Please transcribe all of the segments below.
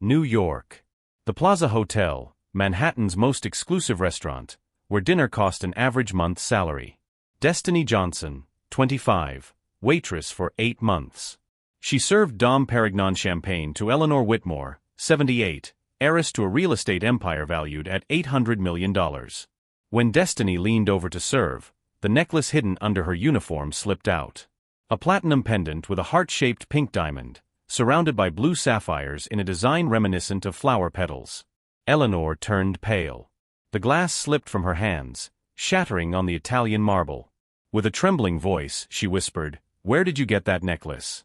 New York. The Plaza Hotel, Manhattan's most exclusive restaurant, where dinner cost an average month's salary. Destiny Johnson, 25, waitress for 8 months. She served Dom Perignon champagne to Eleanor Whitmore, 78, heiress to a real estate empire valued at $800 million. When Destiny leaned over to serve, the necklace hidden under her uniform slipped out. A platinum pendant with a heart-shaped pink diamond, surrounded by blue sapphires in a design reminiscent of flower petals. Eleanor turned pale. The glass slipped from her hands, shattering on the Italian marble. With a trembling voice, she whispered, "Where did you get that necklace?"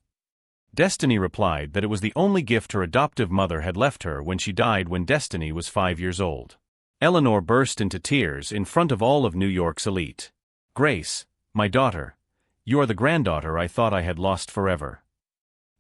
Destiny replied that it was the only gift her adoptive mother had left her when she died when Destiny was 5 years old. Eleanor burst into tears in front of all of New York's elite. "Grace, my daughter, you are the granddaughter I thought I had lost forever."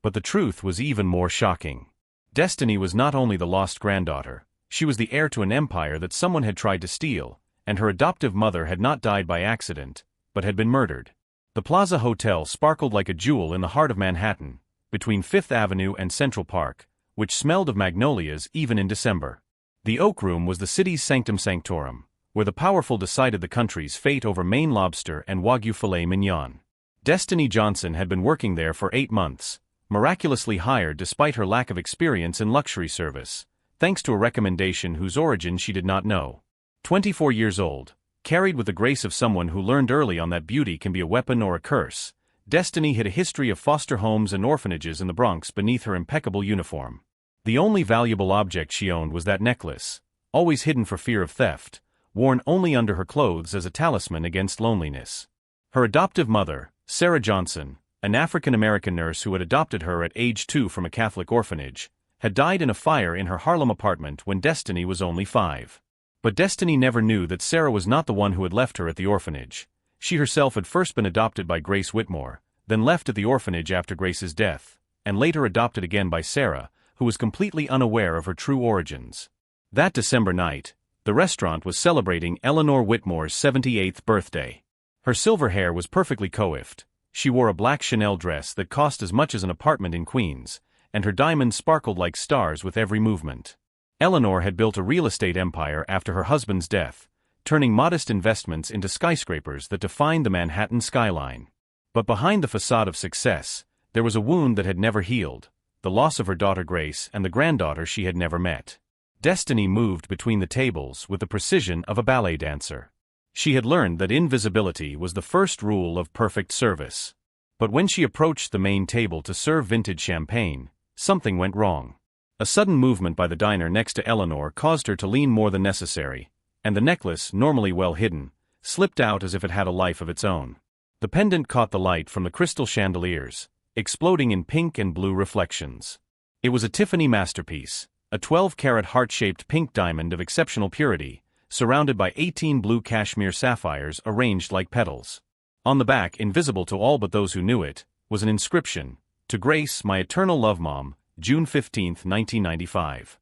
But the truth was even more shocking. Destiny was not only the lost granddaughter, she was the heir to an empire that someone had tried to steal, and her adoptive mother had not died by accident, but had been murdered. The Plaza Hotel sparkled like a jewel in the heart of Manhattan, between Fifth Avenue and Central Park, which smelled of magnolias even in December. The Oak Room was the city's sanctum sanctorum, where the powerful decided the country's fate over Maine lobster and Wagyu filet mignon. Destiny Johnson had been working there for 8 months, miraculously hired despite her lack of experience in luxury service, thanks to a recommendation whose origin she did not know. 24 years old, carried with the grace of someone who learned early on that beauty can be a weapon or a curse, Destiny hid a history of foster homes and orphanages in the Bronx beneath her impeccable uniform. The only valuable object she owned was that necklace, always hidden for fear of theft, worn only under her clothes as a talisman against loneliness. Her adoptive mother, Sarah Johnson, an African-American nurse who had adopted her at age 2 from a Catholic orphanage, had died in a fire in her Harlem apartment when Destiny was only 5. But Destiny never knew that Sarah was not the one who had left her at the orphanage. She herself had first been adopted by Grace Whitmore, then left at the orphanage after Grace's death, and later adopted again by Sarah, who was completely unaware of her true origins. That December night, the restaurant was celebrating Eleanor Whitmore's 78th birthday. Her silver hair was perfectly coiffed, she wore a black Chanel dress that cost as much as an apartment in Queens, and her diamonds sparkled like stars with every movement. Eleanor had built a real estate empire after her husband's death, turning modest investments into skyscrapers that defined the Manhattan skyline. But behind the facade of success, there was a wound that had never healed, the loss of her daughter Grace and the granddaughter she had never met. Destiny moved between the tables with the precision of a ballet dancer. She had learned that invisibility was the first rule of perfect service. But when she approached the main table to serve vintage champagne, something went wrong. A sudden movement by the diner next to Eleanor caused her to lean more than necessary, and the necklace, normally well hidden, slipped out as if it had a life of its own. The pendant caught the light from the crystal chandeliers, exploding in pink and blue reflections. It was a Tiffany masterpiece, a 12-carat heart-shaped pink diamond of exceptional purity, surrounded by 18 blue cashmere sapphires arranged like petals. On the back, invisible to all but those who knew it, was an inscription, "To Grace, my eternal love mom, June 15, 1995.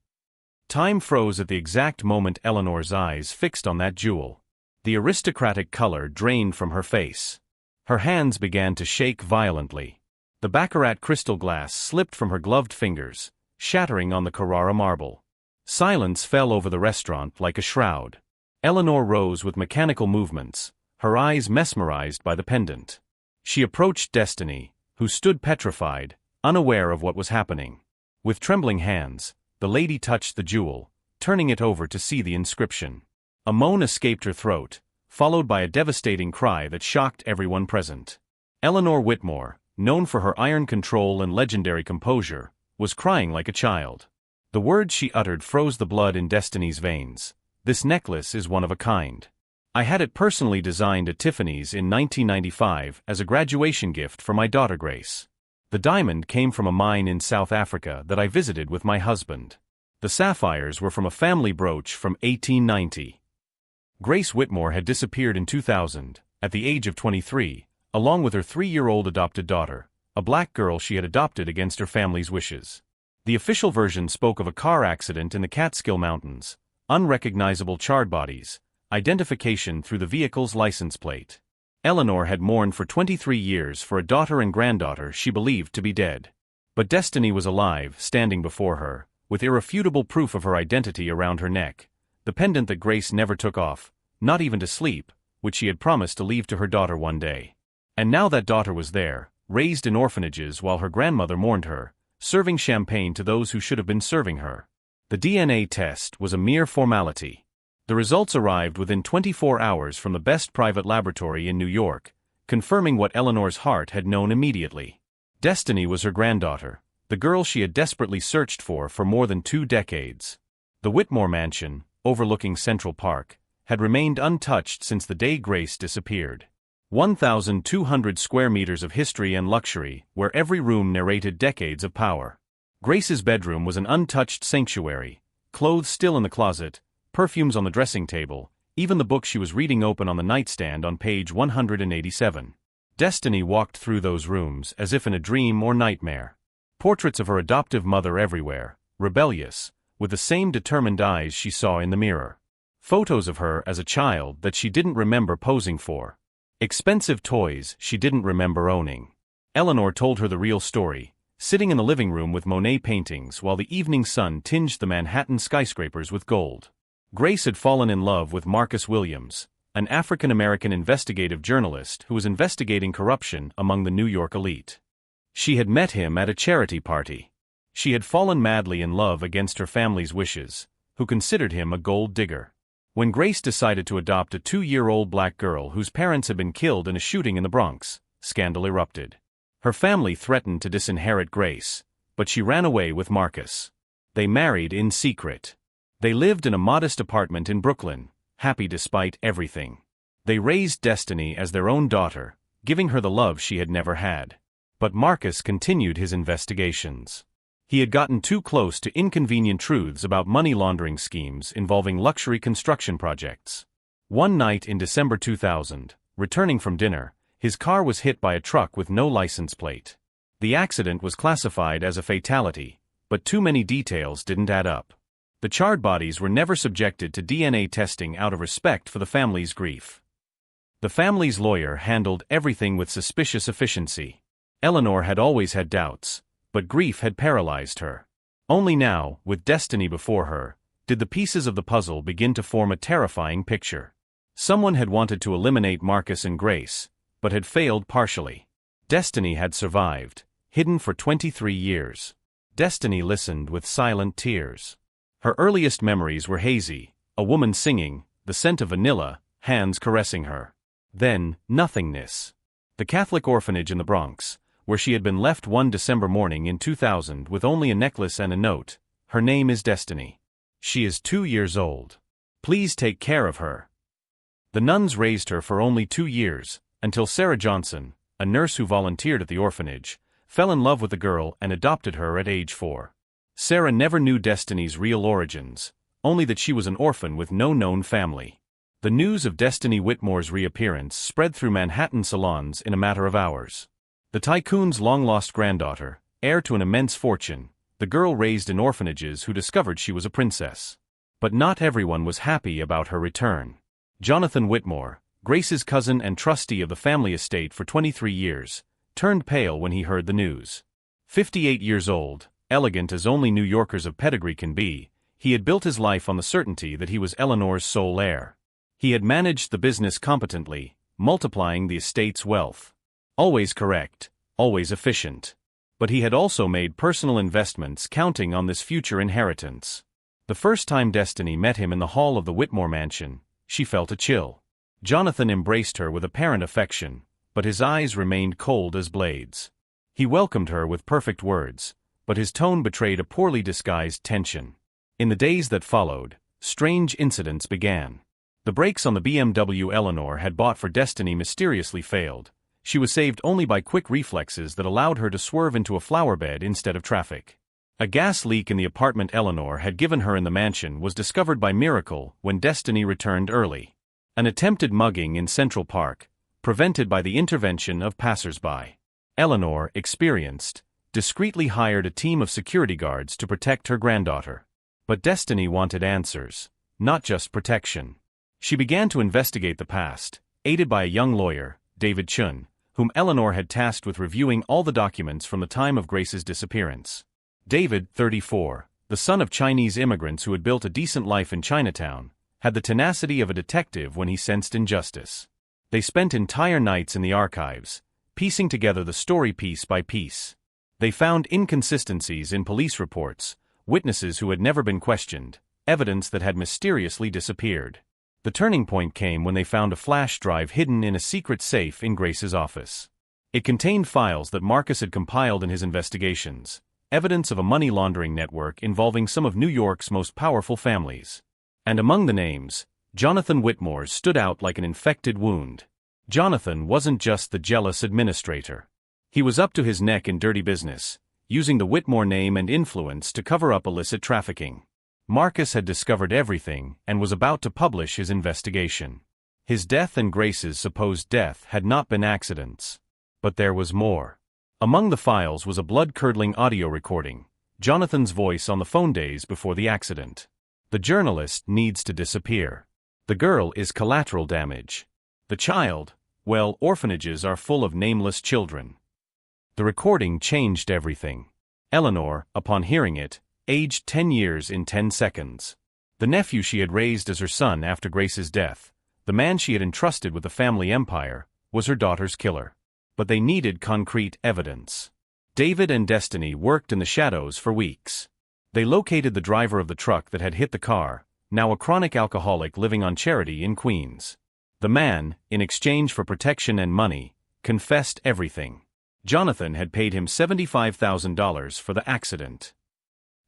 Time froze at the exact moment Eleanor's eyes fixed on that jewel. The aristocratic color drained from her face. Her hands began to shake violently. The baccarat crystal glass slipped from her gloved fingers, shattering on the Carrara marble. Silence fell over the restaurant like a shroud. Eleanor rose with mechanical movements, her eyes mesmerized by the pendant. She approached Destiny, who stood petrified, unaware of what was happening. With trembling hands, the lady touched the jewel, turning it over to see the inscription. A moan escaped her throat, followed by a devastating cry that shocked everyone present. Eleanor Whitmore, known for her iron control and legendary composure, was crying like a child. The words she uttered froze the blood in Destiny's veins. "This necklace is one of a kind. I had it personally designed at Tiffany's in 1995 as a graduation gift for my daughter Grace. The diamond came from a mine in South Africa that I visited with my husband. The sapphires were from a family brooch from 1890. Grace Whitmore had disappeared in 2000, at the age of 23, along with her 3-year-old adopted daughter, a black girl she had adopted against her family's wishes. The official version spoke of a car accident in the Catskill Mountains, unrecognizable charred bodies, identification through the vehicle's license plate. Eleanor had mourned for 23 years for a daughter and granddaughter she believed to be dead. But Destiny was alive, standing before her, with irrefutable proof of her identity around her neck, the pendant that Grace never took off, not even to sleep, which she had promised to leave to her daughter one day. And now that daughter was there, raised in orphanages while her grandmother mourned her, serving champagne to those who should have been serving her. The DNA test was a mere formality. The results arrived within 24 hours from the best private laboratory in New York, confirming what Eleanor's heart had known immediately. Destiny was her granddaughter, the girl she had desperately searched for more than 2 decades. The Whitmore mansion, overlooking Central Park, had remained untouched since the day Grace disappeared. 1,200 square meters of history and luxury, where every room narrated decades of power. Grace's bedroom was an untouched sanctuary, clothes still in the closet, perfumes on the dressing table, even the book she was reading open on the nightstand on page 187. Destiny walked through those rooms as if in a dream or nightmare. Portraits of her adoptive mother everywhere, rebellious, with the same determined eyes she saw in the mirror. Photos of her as a child that she didn't remember posing for. Expensive toys she didn't remember owning. Eleanor told her the real story, sitting in the living room with Monet paintings while the evening sun tinged the Manhattan skyscrapers with gold. Grace had fallen in love with Marcus Williams, an African-American investigative journalist who was investigating corruption among the New York elite. She had met him at a charity party. She had fallen madly in love against her family's wishes, who considered him a gold digger. When Grace decided to adopt a 2-year-old black girl whose parents had been killed in a shooting in the Bronx, scandal erupted. Her family threatened to disinherit Grace, but she ran away with Marcus. They married in secret. They lived in a modest apartment in Brooklyn, happy despite everything. They raised Destiny as their own daughter, giving her the love she had never had. But Marcus continued his investigations. He had gotten too close to inconvenient truths about money laundering schemes involving luxury construction projects. One night in December 2000, returning from dinner, his car was hit by a truck with no license plate. The accident was classified as a fatality, but too many details didn't add up. The charred bodies were never subjected to DNA testing out of respect for the family's grief. The family's lawyer handled everything with suspicious efficiency. Eleanor had always had doubts, but grief had paralyzed her. Only now, with Destiny before her, did the pieces of the puzzle begin to form a terrifying picture. Someone had wanted to eliminate Marcus and Grace, but had failed partially. Destiny had survived, hidden for 23 years. Destiny listened with silent tears. Her earliest memories were hazy, a woman singing, the scent of vanilla, hands caressing her. Then, nothingness. The Catholic orphanage in the Bronx, where she had been left one December morning in 2000 with only a necklace and a note. Her name is Destiny. She is 2 years old. Please take care of her. The nuns raised her for only 2 years, until Sarah Johnson, a nurse who volunteered at the orphanage, fell in love with the girl and adopted her at age 4. Sarah never knew Destiny's real origins, only that she was an orphan with no known family. The news of Destiny Whitmore's reappearance spread through Manhattan salons in a matter of hours. The tycoon's long-lost granddaughter, heir to an immense fortune, the girl raised in orphanages who discovered she was a princess. But not everyone was happy about her return. Jonathan Whitmore, Grace's cousin and trustee of the family estate for 23 years, turned pale when he heard the news. 58 years old, elegant as only New Yorkers of pedigree can be, he had built his life on the certainty that he was Eleanor's sole heir. He had managed the business competently, multiplying the estate's wealth. Always correct, always efficient. But he had also made personal investments counting on this future inheritance. The first time Destiny met him in the hall of the Whitmore mansion, she felt a chill. Jonathan embraced her with apparent affection, but his eyes remained cold as blades. He welcomed her with perfect words, but his tone betrayed a poorly disguised tension. In the days that followed, strange incidents began. The brakes on the BMW Eleanor had bought for Destiny mysteriously failed. She was saved only by quick reflexes that allowed her to swerve into a flower bed instead of traffic. A gas leak in the apartment Eleanor had given her in the mansion was discovered by miracle when Destiny returned early. An attempted mugging in Central Park, prevented by the intervention of passers-by. Eleanor, experienced, discreetly hired a team of security guards to protect her granddaughter. But Destiny wanted answers, not just protection. She began to investigate the past, aided by a young lawyer, David Chun, whom Eleanor had tasked with reviewing all the documents from the time of Grace's disappearance. David, 34, the son of Chinese immigrants who had built a decent life in Chinatown, had the tenacity of a detective when he sensed injustice. They spent entire nights in the archives, piecing together the story piece by piece. They found inconsistencies in police reports, witnesses who had never been questioned, evidence that had mysteriously disappeared. The turning point came when they found a flash drive hidden in a secret safe in Grace's office. It contained files that Marcus had compiled in his investigations, evidence of a money laundering network involving some of New York's most powerful families. And among the names, Jonathan Whitmore's stood out like an infected wound. Jonathan wasn't just the jealous administrator. He was up to his neck in dirty business, using the Whitmore name and influence to cover up illicit trafficking. Marcus had discovered everything and was about to publish his investigation. His death and Grace's supposed death had not been accidents. But there was more. Among the files was a blood-curdling audio recording, Jonathan's voice on the phone days before the accident. The journalist needs to disappear. The girl is collateral damage. The child, well, orphanages are full of nameless children. The recording changed everything. Eleanor, upon hearing it, aged 10 years in 10 seconds. The nephew she had raised as her son after Grace's death, the man she had entrusted with the family empire, was her daughter's killer. But they needed concrete evidence. David and Destiny worked in the shadows for weeks. They located the driver of the truck that had hit the car, now a chronic alcoholic living on charity in Queens. The man, in exchange for protection and money, confessed everything. Jonathan had paid him $75,000 for the accident.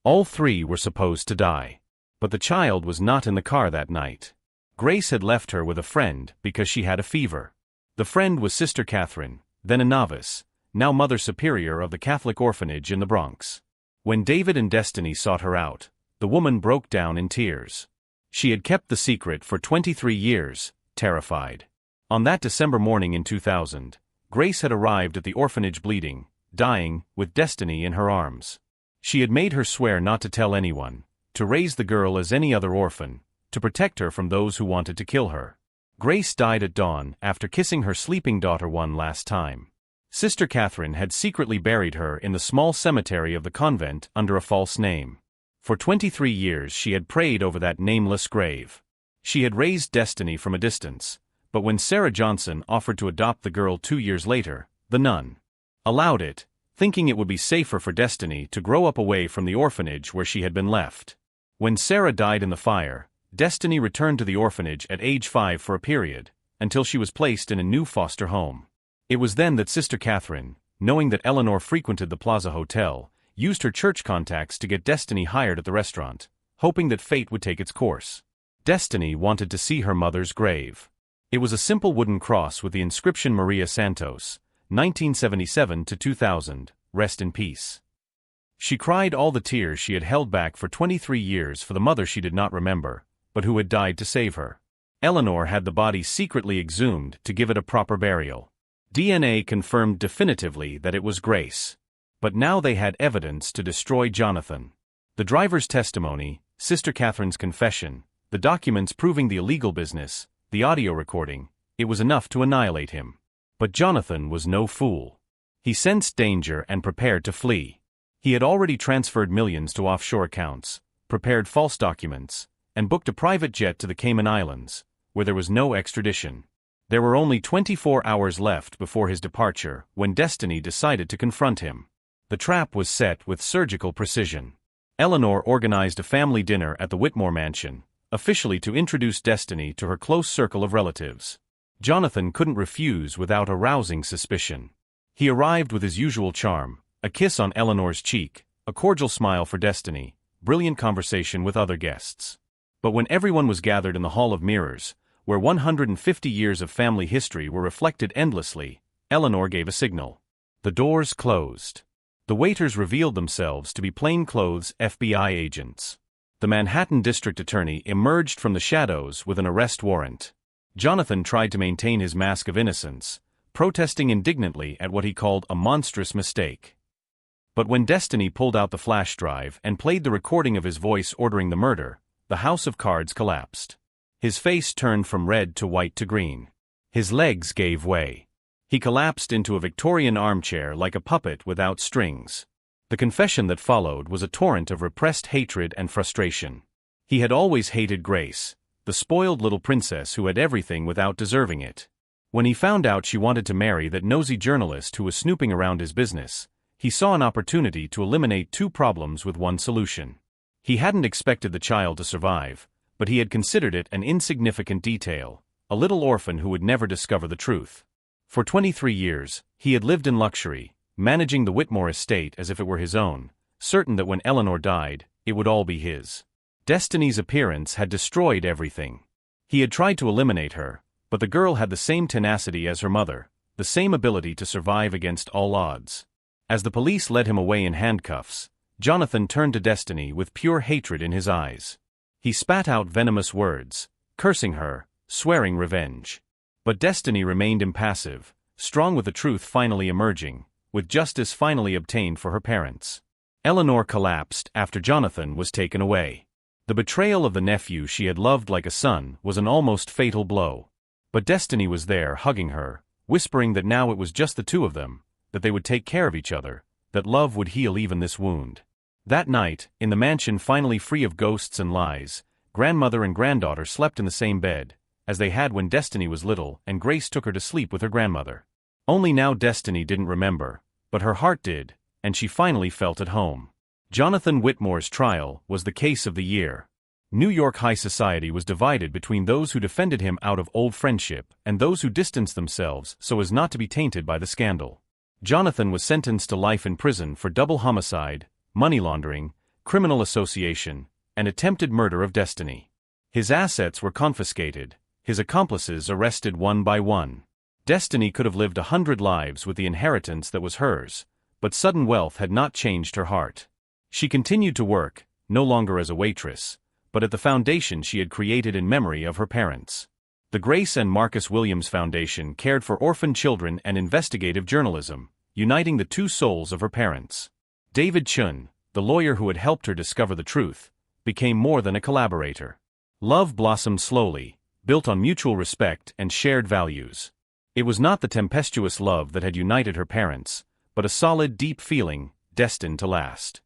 All three were supposed to die. But the child was not in the car that night. Grace had left her with a friend because she had a fever. The friend was Sister Catherine, then a novice, now Mother Superior of the Catholic orphanage in the Bronx. When David and Destiny sought her out, the woman broke down in tears. She had kept the secret for 23 years, terrified. On that December morning in 2000, Grace had arrived at the orphanage bleeding, dying, with Destiny in her arms. She had made her swear not to tell anyone, to raise the girl as any other orphan, to protect her from those who wanted to kill her. Grace died at dawn after kissing her sleeping daughter one last time. Sister Catherine had secretly buried her in the small cemetery of the convent under a false name. For 23 years she had prayed over that nameless grave. She had raised Destiny from a distance, but when Sarah Johnson offered to adopt the girl 2 years later, the nun allowed it, thinking it would be safer for Destiny to grow up away from the orphanage where she had been left. When Sarah died in the fire, Destiny returned to the orphanage at age 5 for a period, until she was placed in a new foster home. It was then that Sister Catherine, knowing that Eleanor frequented the Plaza Hotel, used her church contacts to get Destiny hired at the restaurant, hoping that fate would take its course. Destiny wanted to see her mother's grave. It was a simple wooden cross with the inscription Maria Santos, 1977 to 2000, rest in peace. She cried all the tears she had held back for 23 years for the mother she did not remember, but who had died to save her. Eleanor had the body secretly exhumed to give it a proper burial. DNA confirmed definitively that it was Grace. But now they had evidence to destroy Jonathan. The driver's testimony, Sister Catherine's confession, the documents proving the illegal business, the audio recording, it was enough to annihilate him. But Jonathan was no fool. He sensed danger and prepared to flee. He had already transferred millions to offshore accounts, prepared false documents, and booked a private jet to the Cayman Islands, where there was no extradition. There were only 24 hours left before his departure when Destiny decided to confront him. The trap was set with surgical precision. Eleanor organized a family dinner at the Whitmore mansion, officially to introduce Destiny to her close circle of relatives. Jonathan couldn't refuse without arousing suspicion. He arrived with his usual charm, a kiss on Eleanor's cheek, a cordial smile for Destiny, brilliant conversation with other guests. But when everyone was gathered in the Hall of Mirrors, where 150 years of family history were reflected endlessly, Eleanor gave a signal. The doors closed. The waiters revealed themselves to be plainclothes FBI agents. The Manhattan District Attorney emerged from the shadows with an arrest warrant. Jonathan tried to maintain his mask of innocence, protesting indignantly at what he called a monstrous mistake. But when Destiny pulled out the flash drive and played the recording of his voice ordering the murder, the house of cards collapsed. His face turned from red to white to green. His legs gave way. He collapsed into a Victorian armchair like a puppet without strings. The confession that followed was a torrent of repressed hatred and frustration. He had always hated Grace, the spoiled little princess who had everything without deserving it. When he found out she wanted to marry that nosy journalist who was snooping around his business, he saw an opportunity to eliminate two problems with one solution. He hadn't expected the child to survive, but he had considered it an insignificant detail, a little orphan who would never discover the truth. For 23 years, he had lived in luxury, managing the Whitmore estate as if it were his own, certain that when Eleanor died, it would all be his. Destiny's appearance had destroyed everything. He had tried to eliminate her, but the girl had the same tenacity as her mother, the same ability to survive against all odds. As the police led him away in handcuffs, Jonathan turned to Destiny with pure hatred in his eyes. He spat out venomous words, cursing her, swearing revenge. But Destiny remained impassive, strong with the truth finally emerging, with justice finally obtained for her parents. Eleanor collapsed after Jonathan was taken away. The betrayal of the nephew she had loved like a son was an almost fatal blow. But Destiny was there hugging her, whispering that now it was just the two of them, that they would take care of each other, that love would heal even this wound. That night, in the mansion finally free of ghosts and lies, grandmother and granddaughter slept in the same bed, as they had when Destiny was little and Grace took her to sleep with her grandmother. Only now Destiny didn't remember, but her heart did, and she finally felt at home. Jonathan Whitmore's trial was the case of the year. New York high society was divided between those who defended him out of old friendship and those who distanced themselves so as not to be tainted by the scandal. Jonathan was sentenced to life in prison for double homicide, money laundering, criminal association, and attempted murder of Destiny. His assets were confiscated, his accomplices arrested one by one. Destiny could have lived 100 lives with the inheritance that was hers, but sudden wealth had not changed her heart. She continued to work, no longer as a waitress, but at the foundation she had created in memory of her parents. The Grace and Marcus Williams Foundation cared for orphan children and investigative journalism, uniting the two souls of her parents. David Chun, the lawyer who had helped her discover the truth, became more than a collaborator. Love blossomed slowly, built on mutual respect and shared values. It was not the tempestuous love that had united her parents, but a solid, deep feeling, destined to last.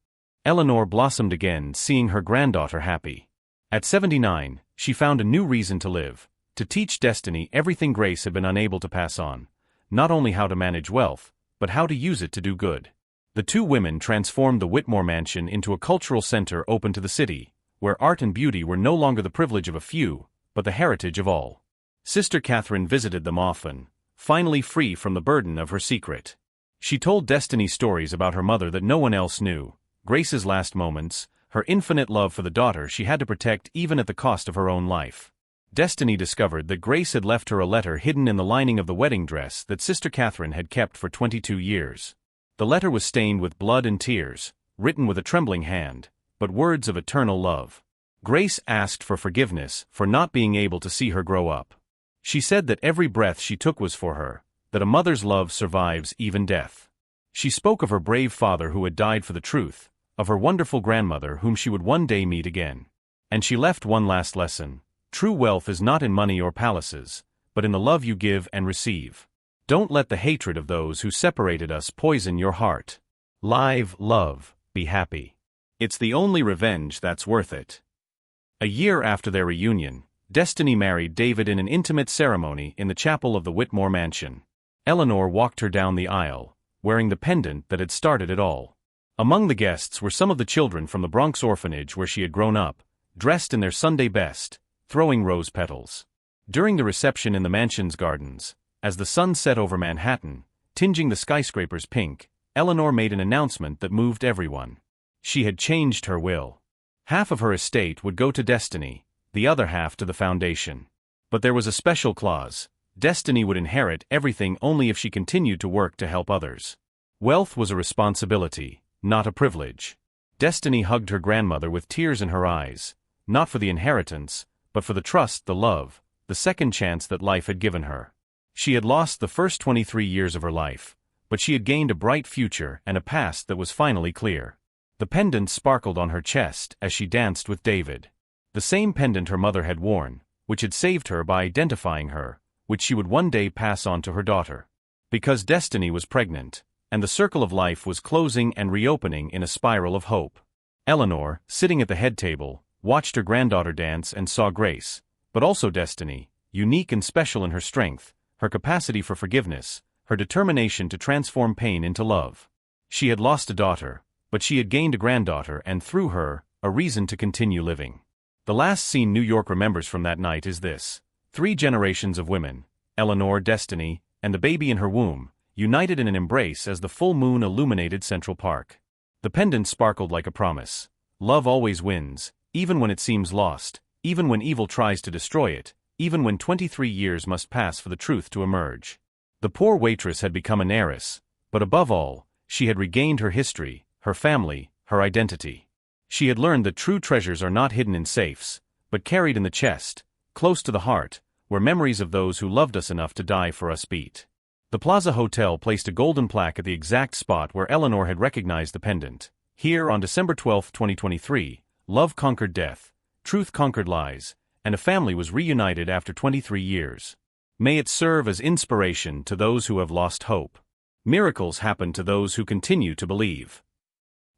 Eleanor blossomed again, seeing her granddaughter happy. At 79, she found a new reason to live, to teach Destiny everything Grace had been unable to pass on, not only how to manage wealth, but how to use it to do good. The two women transformed the Whitmore mansion into a cultural center open to the city, where art and beauty were no longer the privilege of a few, but the heritage of all. Sister Catherine visited them often, finally free from the burden of her secret. She told Destiny stories about her mother that no one else knew, Grace's last moments, her infinite love for the daughter she had to protect even at the cost of her own life. Destiny discovered that Grace had left her a letter hidden in the lining of the wedding dress that Sister Catherine had kept for 22 years. The letter was stained with blood and tears, written with a trembling hand, but words of eternal love. Grace asked for forgiveness for not being able to see her grow up. She said that every breath she took was for her, that a mother's love survives even death. She spoke of her brave father who had died for the truth, of her wonderful grandmother whom she would one day meet again. And she left one last lesson: true wealth is not in money or palaces, but in the love you give and receive. Don't let the hatred of those who separated us poison your heart. Live, love, be happy. It's the only revenge that's worth it. A year after their reunion, Destiny married David in an intimate ceremony in the chapel of the Whitmore mansion. Eleanor walked her down the aisle, wearing the pendant that had started it all. Among the guests were some of the children from the Bronx orphanage where she had grown up, dressed in their Sunday best, throwing rose petals. During the reception in the mansion's gardens, as the sun set over Manhattan, tinging the skyscrapers pink, Eleanor made an announcement that moved everyone. She had changed her will. Half of her estate would go to Destiny, the other half to the foundation. But there was a special clause: Destiny would inherit everything only if she continued to work to help others. Wealth was a responsibility, not a privilege. Destiny hugged her grandmother with tears in her eyes, not for the inheritance, but for the trust, the love, the second chance that life had given her. She had lost the first 23 years of her life, but she had gained a bright future and a past that was finally clear. The pendant sparkled on her chest as she danced with David. The same pendant her mother had worn, which had saved her by identifying her, which she would one day pass on to her daughter. Because Destiny was pregnant, and the circle of life was closing and reopening in a spiral of hope. Eleanor, sitting at the head table, watched her granddaughter dance and saw grace, but also destiny, unique and special in her strength, her capacity for forgiveness, her determination to transform pain into love. She had lost a daughter, but she had gained a granddaughter and through her, a reason to continue living. The last scene New York remembers from that night is this: 3 generations of women, Eleanor, Destiny, and the baby in her womb, united in an embrace as the full moon illuminated Central Park. The pendant sparkled like a promise. Love always wins, even when it seems lost, even when evil tries to destroy it, even when 23 years must pass for the truth to emerge. The poor waitress had become an heiress, but above all, she had regained her history, her family, her identity. She had learned that true treasures are not hidden in safes, but carried in the chest, close to the heart, where memories of those who loved us enough to die for us beat. The Plaza Hotel placed a golden plaque at the exact spot where Eleanor had recognized the pendant. Here, on December 12, 2023, love conquered death, truth conquered lies, and a family was reunited after 23 years. May it serve as inspiration to those who have lost hope. Miracles happen to those who continue to believe.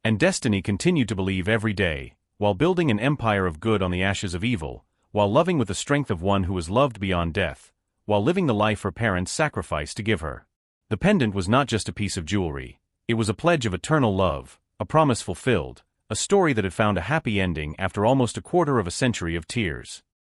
And Destiny continued to believe every day, while building an empire of good on the ashes of evil, while loving with the strength of one who was loved beyond death, while living the life her parents sacrificed to give her. The pendant was not just a piece of jewelry. It was a pledge of eternal love, a promise fulfilled, a story that had found a happy ending after almost a quarter of a century of tears.